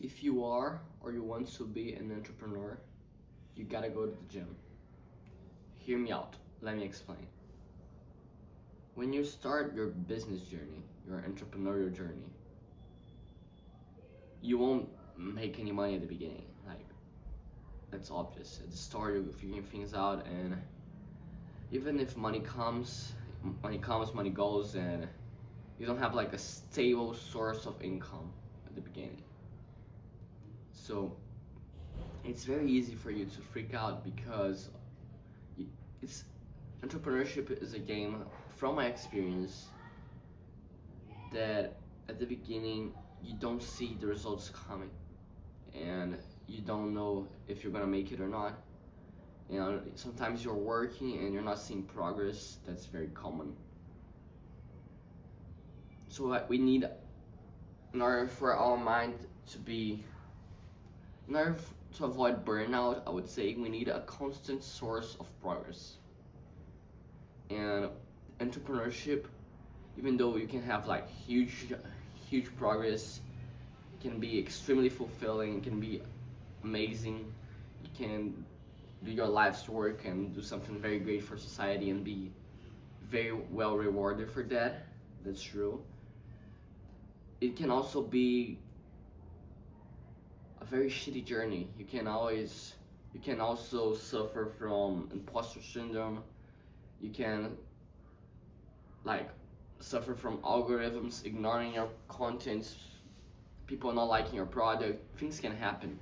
If you are or you want to be an entrepreneur, you gotta go to the gym. Hear me out. Let me explain. When you start your business journey, your entrepreneurial journey, you won't make any money at the beginning. Like, that's obvious. At the start, you're figuring things out, and even if money goes, and you don't have like a stable source of income at the beginning. So it's very easy for you to freak out because it's entrepreneurship is a game from my experience that at the beginning you don't see the results coming and you don't know if you're gonna make it or not. You know, sometimes you're working and you're not seeing progress. That's very common. So what we need in order for our mind to be in order to avoid burnout, I would say we need a constant source of progress. And entrepreneurship, even though you can have like huge progress, it can be extremely fulfilling, it can be amazing. You can do your life's work and do something very great for society and be very well rewarded for that. That's true. It can also be a very shitty journey. You can also suffer from imposter syndrome. You can like suffer from algorithms ignoring your content, people not liking your product. Things can happen,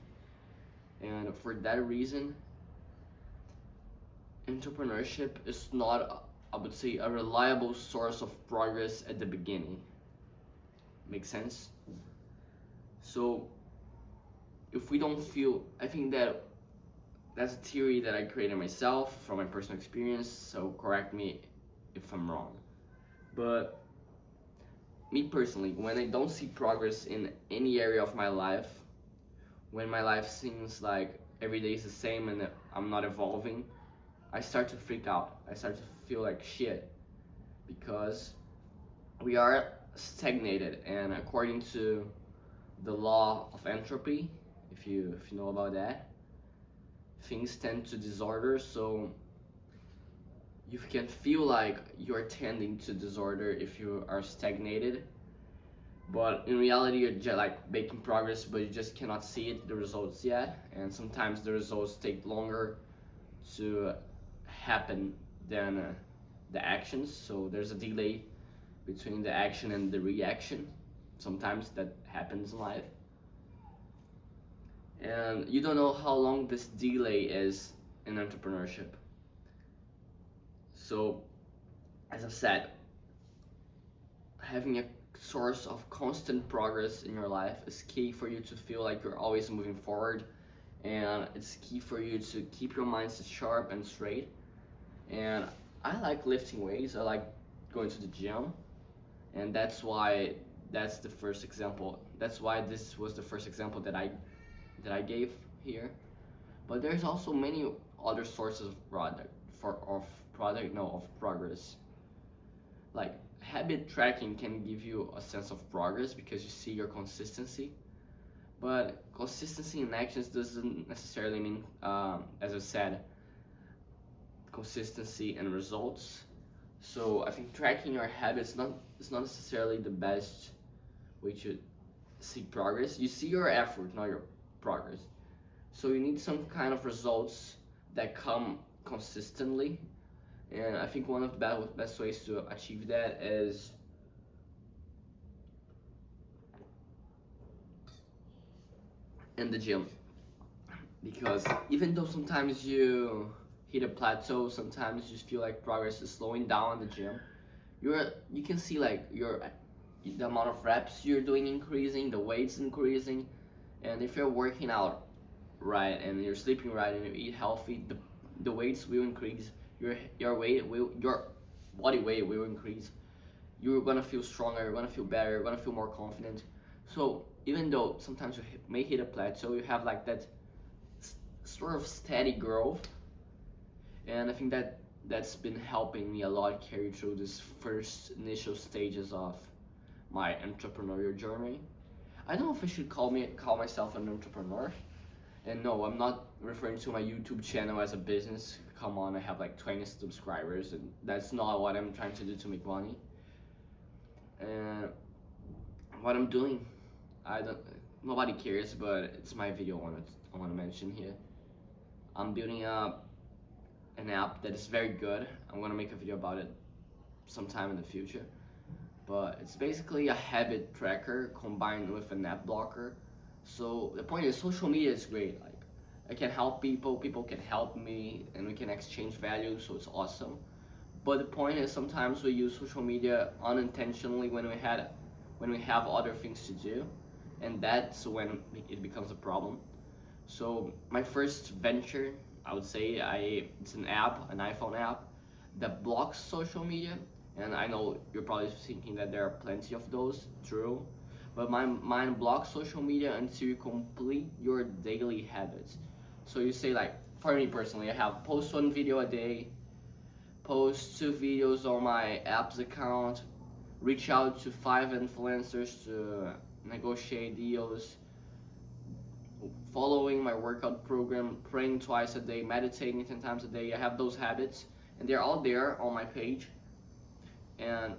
and for that reason, entrepreneurship is not, I would say, a reliable source of progress at the beginning. Make sense? So if we don't feel, I think that's a theory that I created myself from my personal experience, so correct me if I'm wrong. But me personally, when I don't see progress in any area of my life, when my life seems like every day is the same and I'm not evolving, I start to freak out. I start to feel like shit because we are stagnated, and according to the law of entropy, if you know about that, things tend to disorder. So you can feel like you're tending to disorder if you are stagnated, but in reality you're just like making progress, but you just cannot see it, the results yet, and sometimes the results take longer to happen than the actions. So there's a delay between the action and the reaction. Sometimes that happens in life, and you don't know how long this delay is in entrepreneurship. So as I've said, having a source of constant progress in your life is key for you to feel like you're always moving forward, and it's key for you to keep your mindset sharp and straight. And I like lifting weights, I like going to the gym, and that's the first example. That's why this was the first example that I gave here. But there's also many other sources of of progress. Like habit tracking can give you a sense of progress because you see your consistency. But consistency in actions doesn't necessarily mean, as I said, consistency and results. So I think tracking your habits not is not necessarily the best way to see progress. You see your effort, not your progress. So you need some kind of results that come consistently. And I think one of the best ways to achieve that is in the gym. Because even though sometimes you hit a plateau, sometimes you feel like progress is slowing down in the gym, you can see like the amount of reps you're doing increasing, the weights increasing, and if you're working out right and you're sleeping right and you eat healthy, the weights will increase. Your body weight will increase. You're gonna feel stronger. You're gonna feel better. You're gonna feel more confident. So even though sometimes you may hit a plateau, you have like that sort of steady growth, and I think that's been helping me a lot carry through this first initial stages of my entrepreneurial journey. I don't know if I should call myself an entrepreneur. And no, I'm not referring to my YouTube channel as a business. Come on, I have like 20 subscribers, and that's not what I'm trying to do to make money. And what I'm doing, I don't. Nobody cares, but it's my video. I want to mention here. I'm building up an app that is very good. I'm gonna make a video about it sometime in the future. But it's basically a habit tracker combined with an app blocker. So the point is, social media is great. Like, I can help people, people can help me, and we can exchange value. So it's awesome. But the point is, sometimes we use social media unintentionally when we have other things to do, and that's when it becomes a problem. So my first venture, I would say, it's an app, an iPhone app that blocks social media. And I know you're probably thinking that there are plenty of those, true. But mine blocks social media until you complete your daily habits. So you say like, for me personally, I have post 1 video a day, post 2 videos on my apps account, reach out to 5 influencers to negotiate deals, following my workout program, praying twice a day, meditating 10 times a day. I have those habits, and they're all there on my page. And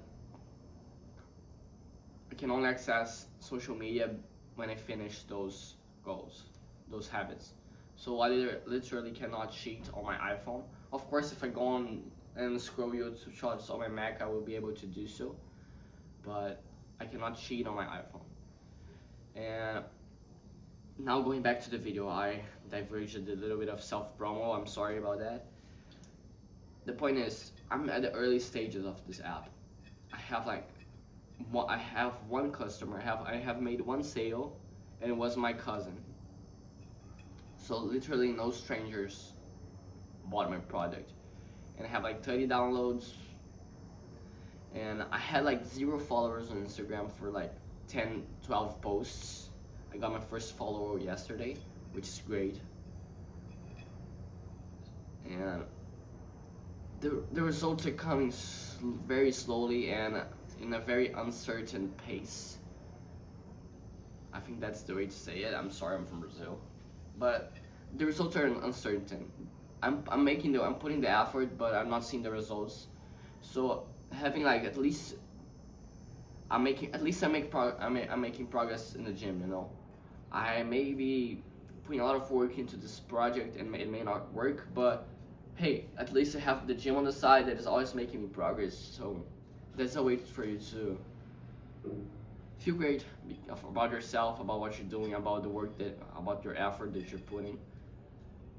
I can only access social media when I finish those goals, those habits. So I literally cannot cheat on my iPhone. Of course, if I go on and scroll YouTube shorts on my Mac, I will be able to do so. But I cannot cheat on my iPhone. And now going back to the video, I diverged a little bit of self-promo. I'm sorry about that. The point is, I'm at the early stages of this app. I have one customer. I have made 1 sale, and it was my cousin. So literally no strangers bought my product, and I have like 30 downloads, and I had like 0 followers on Instagram for like 10, 12 posts. I got my first follower yesterday, which is great. And the results are coming very slowly and in a very uncertain pace. I think that's the way to say it. I'm sorry, I'm from Brazil, but the results are uncertain. I'm putting the effort, but I'm not seeing the results. So having like I'm making progress in the gym. You know, I may be putting a lot of work into this project, and it may not work, but hey, at least I have the gym on the side that is always making me progress. So that's a way for you to feel great about yourself, about what you're doing, about your effort that you're putting.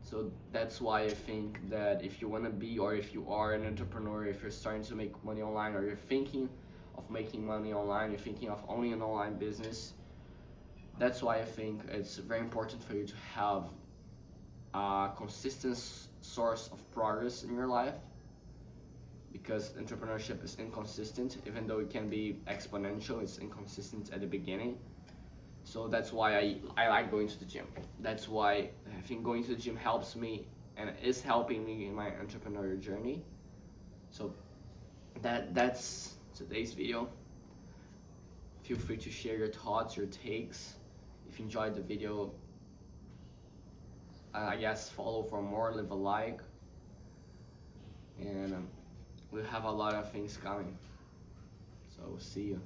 So that's why I think that if you want to be, or if you are an entrepreneur, if you're starting to make money online, or you're thinking of making money online, you're thinking of owning an online business, that's why I think it's very important for you to have a consistent source of progress in your life, because entrepreneurship is inconsistent. Even though it can be exponential, it's inconsistent at the beginning. So that's why I like going to the gym. That's why I think going to the gym helps me and is helping me in my entrepreneurial journey. So that's today's video. Feel free to share your thoughts, your takes. If you enjoyed the video, I guess follow for more, leave a like, and we'll have a lot of things coming. So see you.